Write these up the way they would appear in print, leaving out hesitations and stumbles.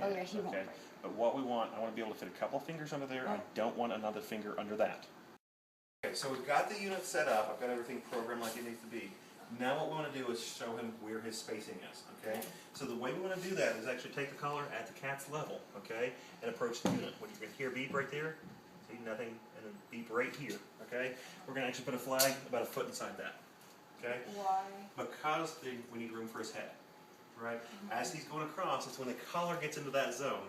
Okay, he won't break. But what we want, I want to be able to fit a couple fingers under there. I don't want another finger under that. Okay, so we've got the unit set up. I've got everything programmed like it needs to be. Now what we want to do is show him where his spacing is, okay? So the way we want to do that is actually take the collar at the cat's level, okay? And approach the unit. What you can hear beep right there, see nothing, and then beep right here, okay? We're going to actually put a flag about a foot inside that, okay? Why? Because we need room for his head, right? As he's going across, it's when the collar gets into that zone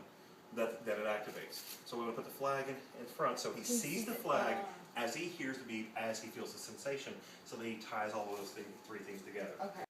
that it activates. So we're going to put the flag in front so he sees the flag as he hears the beep, as he feels the sensation, so that he ties all of those three things together. Okay.